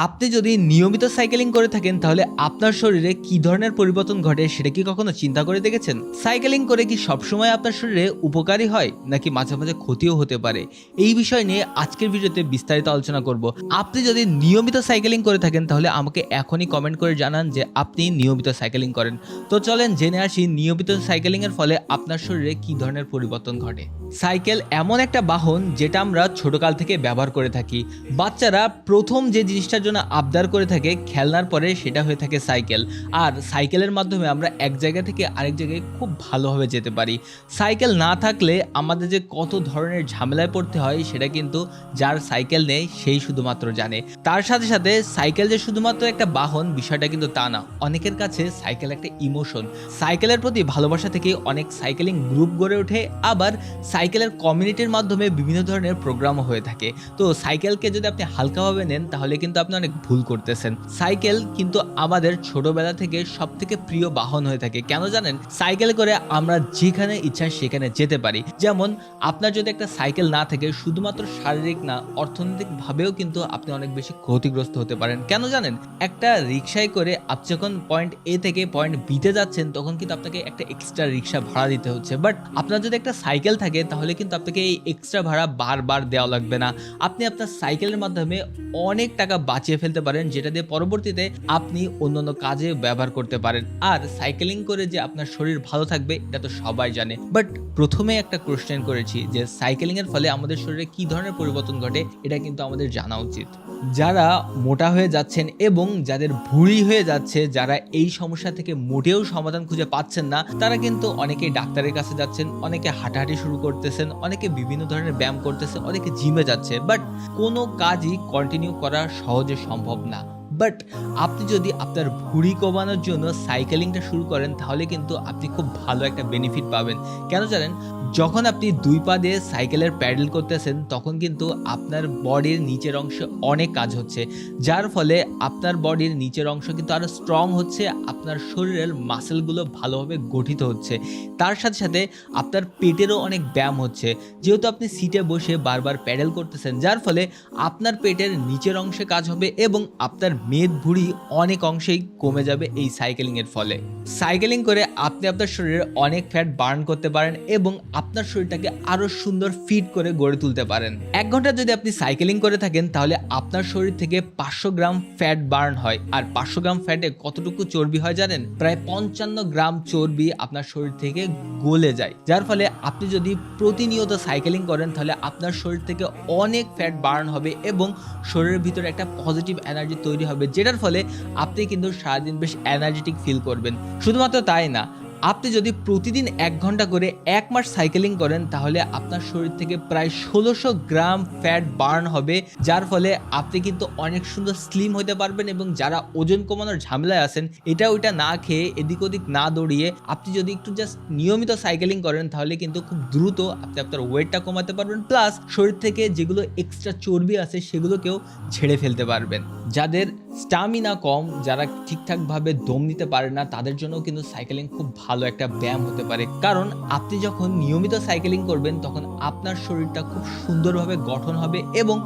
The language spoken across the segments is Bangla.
আপনি যদি নিয়মিত সাইকেলিং করে থাকেন তাহলে আপনার শরীরে কি ধরনের পরিবর্তন ঘটে সেটা কি কখনো চিন্তা করে দেখেছেন? সাইকেলিং করে কি সবসময় আপনার শরীরে উপকারী হয় নাকি মাঝে মাঝে ক্ষতিও হতে পারে? এই বিষয় নিয়ে আজকের ভিডিওতে বিস্তারিত আলোচনা করব। আপনি যদি নিয়মিত সাইকেলিং করে থাকেন তাহলে আমাকে এখনই কমেন্ট করে জানান যে আপনি নিয়মিত সাইকেলিং করেন। তো চলেন জেনে আসি নিয়মিত সাইকেলিং এর ফলে আপনার শরীরে কি ধরনের পরিবর্তন ঘটে। সাইকেল এমন একটা বাহন যেটা আমরা ছোটকাল থেকে ব্যবহার করে থাকি। বাচ্চারা প্রথম যে জিনিসটার জন্য আবদার করে থাকে খেলনার পরে সেটা হয়ে থাকে সাইকেল। আর সাইকেলের মাধ্যমে আমরা এক জায়গা থেকে আরেক জায়গায় খুব ভালোভাবে যেতে পারি। সাইকেল না থাকলে আমাদের যে কত ধরনের ঝামেলায় পড়তে হয় সেটা কিন্তু যার সাইকেল নেই সেই শুধুমাত্র জানে। তার সাথে সাথে সাইকেল যে শুধুমাত্র একটা বাহন বিষয়টা কিন্তু তা না। অনেকের কাছে সাইকেল একটা ইমোশন। সাইকেলের প্রতি ভালোবাসা থেকে অনেক সাইকেলিং গ্রুপ গড়ে ওঠে, আবার সাইকেলের কমিউনিটির মাধ্যমে বিভিন্ন ধরনের প্রোগ্রামও হয়ে থাকে। তো সাইকেলকে যদি আপনি হালকাভাবে নেন তাহলে কিন্তু আপনি অনেক ভুল করতেছেন। সাইকেল কিন্তু আমাদের ছোটবেলা থেকে সব থেকে প্রিয় বাহন হয়ে থাকে। কেন জানেন? সাইকেল করে আমরা যেখানে ইচ্ছা সেখানে যেতে পারি। যেমন আপনার যদি একটা সাইকেল না থাকে শুধুমাত্র শারীরিক না, অর্থনৈতিক ভাবেও কিন্তু আপনি অনেক বেশি ক্ষতিগ্রস্ত হতে পারেন। কেন জানেন? একটা রিক্সায় করে আপনি যখন পয়েন্ট এ থেকে পয়েন্ট বি তে যাচ্ছেন তখন কিন্তু আপনাকে একটা এক্সট্রা রিক্সা ভাড়া দিতে হচ্ছে। বাট আপনার যদি একটা সাইকেল থাকে তাহলে কিন্তু আপনাকে এই এক্সট্রা ভাড়া বারবার দেওয়া লাগবে না। আপনি আপনার সাইকেলের মাধ্যমে অনেক টাকা বাঁচিয়ে ফেলতে পারেন, যেটা দিয়ে পরবর্তীতে আপনি অন্যান্য কাজে ব্যবহার করতে পারেন। আর সাইকেলিং করে যে আপনার শরীর ভালো থাকবে এটা তো সবাই জানে। বাট প্রথমে একটা কোশ্চেন করেছি যে সাইকেলিং এর ফলে আমাদের শরীরে কি ধরনের পরিবর্তন ঘটে এটা কিন্তু আমাদের জানা উচিত। যারা মোটা হয়ে যাচ্ছেন এবং যাদের ভুঁড়ি হয়ে যাচ্ছে, যারা এই সমস্যা থেকে মোটেও সমাধান খুঁজে পাচ্ছেন না, তারা কিন্তু অনেকেই ডাক্তারের কাছে যাচ্ছেন, অনেকে হাঁটাহাঁটি শুরু করতেছেন, অনেকে বিভিন্ন ধরনের ব্যায়াম করতেছেন, অনেকে জিমে যাচ্ছে। বাট কোনো কাজই কন্টিনিউ করা সহজে সম্ভব না। বাট আপনি যদি আপনার ভুঁড়ি কমানোর জন্য সাইকেলিংটা শুরু করেন তাহলে কিন্তু আপনি খুব ভালো একটা বেনিফিট পাবেন। কেন জানেন? যখন আপনি দুই পা দিয়ে সাইকেলের প্যাডেল করতেছেন তখন কিন্তু আপনার বডির নিচের অংশে অনেক কাজ হচ্ছে, যার ফলে আপনার বডির নিচের অংশ কিন্তু আরো স্ট্রং হচ্ছে, আপনার শরীরের মাসেলগুলো ভালোভাবে গঠিত হচ্ছে। তার সাথে সাথে আপনার পেটেরও অনেক ব্যায়াম হচ্ছে, যেহেতু আপনি সিটে বসে বারবার প্যাডেল করতেছেন, যার ফলে আপনার পেটের নিচের অংশে কাজ হবে এবং আপনার মেদ ভুঁড়ি অনেক অংশেই কমে যাবে এই সাইকেলিং এর ফলে। সাইকেলিং করে আপনি আপনার শরীরে অনেক ফ্যাট বার্ন করতে পারেন এবং আপনার শরীরটাকে আরো সুন্দর ফিট করে গড়ে তুলতে পারেন। 1 ঘন্টা যদি আপনি সাইকেলিং করে থাকেন তাহলে আপনার শরীর থেকে 500 গ্রাম ফ্যাট বার্ন হয়। আর 500 গ্রাম ফ্যাটে কতটুকু চর্বি হয় জানেন? প্রায় 55 গ্রাম চর্বি আপনার শরীর থেকে গলে যায়, যার ফলে আপনি যদি প্রতিনিয়ত সাইকেলিং করেন তাহলে আপনার শরীর থেকে অনেক ফ্যাট বার্ন হবে এবং শরীরের ভিতরে একটা পজিটিভ এনার্জি তৈরি হবে, যেটার ফলে আপনি কিন্তু সারাদিন বেশ এনার্জেটিক ফিল করবেন। শুধুমাত্র তাই না, আপনি যদি প্রতিদিন 1 ঘন্টা করে 1 মাস সাইকেলিং করেন তাহলে আপনার শরীর থেকে প্রায় 1600 গ্রাম ফ্যাট বার্ন হবে, যার ফলে আপনি কিন্তু অনেক সুন্দর স্লিম হতে পারবেন। এবং যারা ওজন কমানোর ঝামেলায় আছেন, এটা ওইটা না খেয়ে এদিক ওদিক না দৌড়িয়ে আপনি যদি একটু জাস্ট নিয়মিত সাইকেলিং করেন তাহলে কিন্তু খুব দ্রুত আপনি আপনার ওয়েটটা কমাতে পারবেন, প্লাস শরীর থেকে যেগুলো এক্সট্রা চর্বি আছে সেগুলোকেও ঝেড়ে ফেলতে পারবেন। যাদের স্টামিনা কম, যারা ঠিকঠাকভাবে দম নিতে পারে না, তাদের জন্য কিন্তু সাইকেলিং খুব ভালো একটা ব্যায়াম হতে পারে। কারণ আপনি যখন নিয়মিত সাইকেলিং করবেন তখন আপনার শরীরটা খুব সুন্দরভাবে গঠন হবে এবং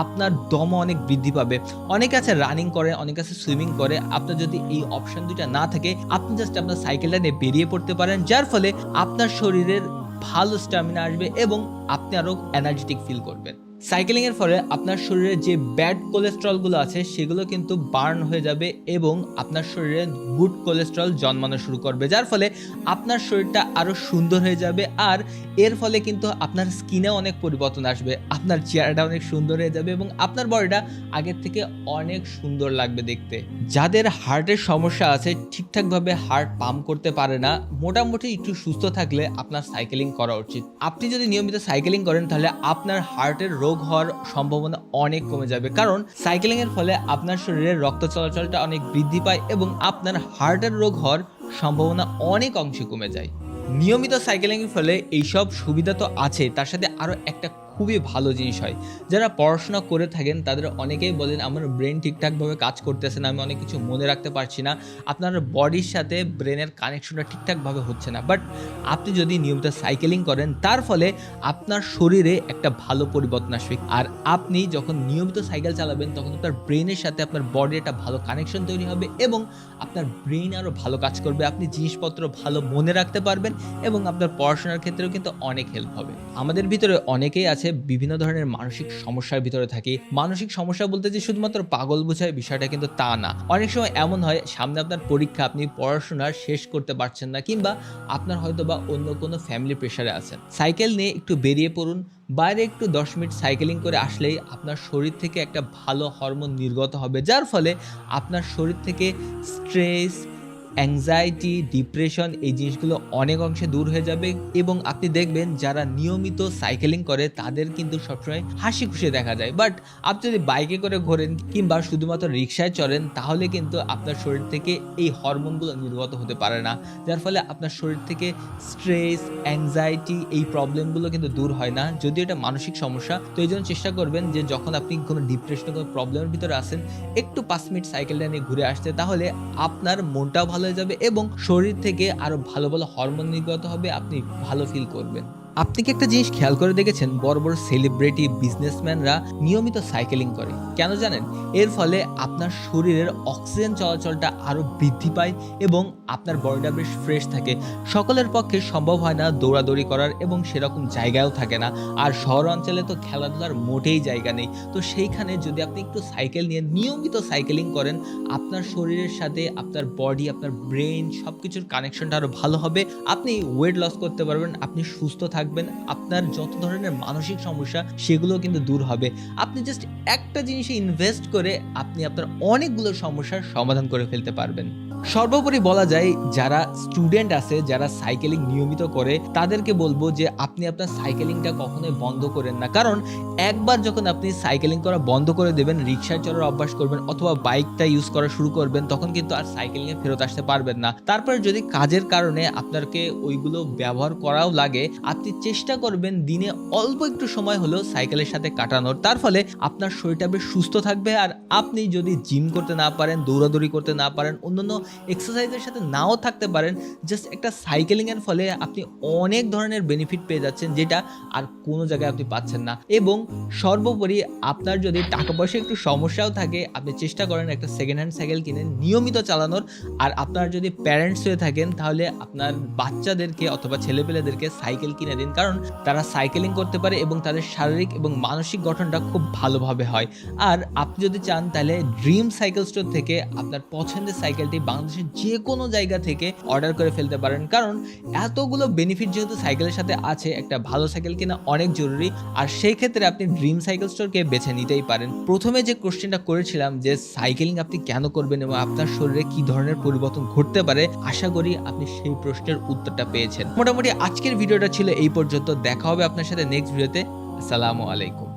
আপনার দমও অনেক বৃদ্ধি পাবে। অনেকে আছে রানিং করে, অনেকে আছে সুইমিং করে। আপনার যদি এই অপশন দুইটা না থাকে আপনি জাস্ট আপনার সাইকেলটা নিয়ে বেরিয়ে পড়তে পারেন, যার ফলে আপনার শরীরের ভালো স্টামিনা আসবে এবং আপনি আরো এনার্জেটিক ফিল করবেন। সাইকেলিং এর ফলে আপনার শরীরে যে ব্যাড কোলেস্ট্রল গুলো আছে সেগুলো কিন্তু বার্ন হয়ে যাবে এবং আপনার শরীরে গুড কোলেস্ট্রল জন্মানো শুরু করবে, যার ফলে আপনার শরীরটা আরো সুন্দর হয়ে যাবে। আর এর ফলে কিন্তু আপনার স্কিনে অনেক পরিবর্তন আসবে, আপনার চেহারাটা অনেক সুন্দর হয়ে যাবে এবং আপনার বডিটা আগের থেকে অনেক সুন্দর লাগবে দেখতে। যাদের হার্টের সমস্যা আছে, ঠিকঠাকভাবে হার্ট পাম্প করতে পারে না, মোটামুটি একটু সুস্থ থাকলে আপনার সাইকেলিং করা উচিত। আপনি যদি নিয়মিত সাইকেলিং করেন তাহলে আপনার হার্টের রোগ হওয়ার সম্ভাবনা অনেক কমে যাবে, কারণ সাইকেলিং এর ফলে আপনার শরীরে রক্ত চলাচলটা অনেক বৃদ্ধি পায় এবং আপনার হার্টের রোগ হওয়ার সম্ভাবনা অনেক অংশে কমে যায়। নিয়মিত সাইকেলিং এর ফলে এইসব সুবিধা তো আছে, তার সাথে আরো একটা খুবই ভালো জিনিস হয়। যারা পড়াশোনা করে থাকেন তাদের অনেকেই বলেন আমার ব্রেন ঠিকঠাকভাবে কাজ করতেছে না, আমি অনেক কিছু মনে রাখতে পারছি না, আপনার বডির সাথে ব্রেনের কানেকশনটা ঠিকঠাকভাবে হচ্ছে না। বাট আপনি যদি নিয়মিত সাইকেলিং করেন তার ফলে আপনার শরীরে একটা ভালো পরিবর্তন আসবে। আর আপনি যখন নিয়মিত সাইকেল চালাবেন তখন আপনার ব্রেনের সাথে আপনার বডির একটা ভালো কানেকশন তৈরি হবে এবং আপনার ব্রেন আরও ভালো কাজ করবে, আপনি জিনিসপত্র ভালো মনে রাখতে পারবেন এবং আপনার পড়াশোনার ক্ষেত্রেও কিন্তু অনেক হেল্প হবে। আমাদের ভিতরে অনেকেই আছে বিভিন্ন ধরনের মানসিক সমস্যার ভিতরে থাকি। মানসিক সমস্যা বলতে যে শুধুমাত্র পাগল বোঝায় বিষয়টা কিন্তু তা না। অনেক সময় এমন হয় সামনে আপনার পরীক্ষা, আপনি পড়াশোনা শেষ করতে পারছেন না কিংবা আপনার হয়তোবা অন্য কোনো ফ্যামিলি প্রেশারে আছেন। সাইকেল নিয়ে একটু বেরিয়ে পড়ুন, বাইরে একটু ১০ মিনিট সাইকেলিং করে আসলেই আপনার শরীর থেকে একটা ভালো হরমোন নির্গত হবে, যার ফলে আপনার শরীর থেকে স্ট্রেস, অ্যাংজাইটি, ডিপ্রেশন এই জিনিসগুলো অনেক অংশে দূর হয়ে যাবে এবং আপনি দেখবেন যারা নিয়মিত সাইকেলিং করে তাদের কিন্তু সবসময় হাসি খুশি দেখা যায়। বাট আপনি যদি বাইকে করে ঘোরেন কিংবা শুধুমাত্র রিক্সায় চড়েন তাহলে কিন্তু আপনার শরীর থেকে এই হরমোনগুলো নির্গত হতে পারে না, যার ফলে আপনার শরীর থেকে স্ট্রেস, অ্যাংজাইটি এই প্রবলেমগুলো কিন্তু দূর হয় না। যদিও এটা মানসিক সমস্যা, তো এই জন্য চেষ্টা করবেন যে যখন আপনি কোনো ডিপ্রেশন, কোনো প্রবলেমের ভিতরে আসেন একটু ৫ মিনিট সাইকেলটা নিয়ে ঘুরে আসতে, তাহলে আপনার মনটাও ভালো হয়ে যাবে এবং শরীর থেকে আরো ভালো ভালো হরমোন নির্গত হবে, আপনি ভালো ফিল করবেন। আপনি কি একটা জিনিস খেয়াল করে দেখেছেন, বড় বড় সেলিব্রিটি, বিজনেসম্যানরা নিয়মিত সাইকেলিং করে? কেন জানেন? এর ফলে আপনার শরীরের অক্সিজেন চলাচলটা আরো বৃদ্ধি পায় এবং আপনার বডিটা বেশ ফ্রেশ থাকে। সকলের পক্ষে সম্ভব হয় না দৌড়াদৌড়ি করার এবং সেরকম জায়গাও থাকে না। আর শহর অঞ্চলে তো খেলাধুলার মোটেই জায়গা নেই। তো সেইখানে যদি আপনি একটু সাইকেল নিয়ে নিয়মিত সাইকেলিং করেন, আপনার শরীরের সাথে আপনার বডি, আপনার ব্রেন সবকিছুর কানেকশনটা আরো ভালো হবে। আপনি ওয়েট লস করতে পারবেন, আপনি সুস্থ থাকবেন, আপনার যত ধরনের মানসিক সমস্যা সেগুলো কিন্তু দূর হবে। আপনি জাস্ট একটা জিনিসে ইনভেস্ট করে আপনি আপনার অনেকগুলো সমস্যার সমাধান করে ফেলতে পারবেন। সর্বোপরি বলা যায় যারা স্টুডেন্ট আছে, যারা সাইকেলিং নিয়মিত করে তাদেরকে বলবো যে আপনি আপনার সাইকেলিংটা কখনোই বন্ধ করেন না। কারণ একবার যখন আপনি সাইকেলিং করা বন্ধ করে দেবেন, রিক্সায় চড়ার অভ্যাস করবেন অথবা বাইকটা ইউজ করা শুরু করবেন, তখন কিন্তু আর সাইকেলিংয়ে ফেরত আসতে পারবেন না। তারপরে যদি কাজের কারণে আপনাকে ওইগুলো ব্যবহার করাও লাগে, আপনি চেষ্টা করবেন দিনে অল্প একটু সময় হলেও সাইকেলের সাথে কাটানোর। তার ফলে আপনার শরীরটা বেশ সুস্থ থাকবে। আর আপনি যদি জিম করতে না পারেন, দৌড়াদৌড়ি করতে না পারেন, অন্যান্য এক্সারসাইজের সাথে নাও থাকতে পারেন, জাস্ট একটা সাইকেলিং এর ফলে আপনি অনেক ধরনের বেনিফিট পেয়ে যাচ্ছেন যেটা আর কোনো জায়গায় আপনি পাচ্ছেন না। এবং সর্বোপরি আপনার যদি টাকা পয়সা একটু সমস্যাও থাকে, আপনি চেষ্টা করেন একটা সেকেন্ড হ্যান্ড সাইকেল কিনে নিয়মিত চালানোর। আর আপনার যদি প্যারেন্টস হয়ে থাকেন তাহলে আপনার বাচ্চাদেরকে অথবা ছেলেপেলেদেরকে সাইকেল কিনে দিন, কারণ তারা সাইকেলিং করতে পারে এবং তাদের শারীরিক এবং মানসিক গঠনটা খুব ভালোভাবে হয়। আর আপনি যদি চান তাহলে ড্রিম সাইকেল স্টোর থেকে আপনার পছন্দের সাইকেলটি বাংলাদেশের যে কোনো জায়গা থেকে অর্ডার করে ফেলতে পারেন, কারণ এতগুলো বেনিফিট যেহেতু সাইকেলের সাথে আছে, একটা ভালো সাইকেল কেনা অনেক জরুরি। আর সেই ক্ষেত্রে আপনি ড্রিম সাইকেল স্টোরকে বেছে নিতেই পারেন। প্রথমে যে কোশ্চেনটা করেছিলাম যে সাইকেলিং আপনি কেন করবেন এবং আপনার শরীরে কি ধরনের পরিবর্তন ঘটতে পারে, আশা করি আপনি সেই প্রশ্নের উত্তরটা পেয়েছেন। মোটামুটি আজকের ভিডিওটা ছিল এই পর্যন্ত। দেখা হবে আপনার সাথে নেক্সট ভিডিওতে। আসসালামু আলাইকুম।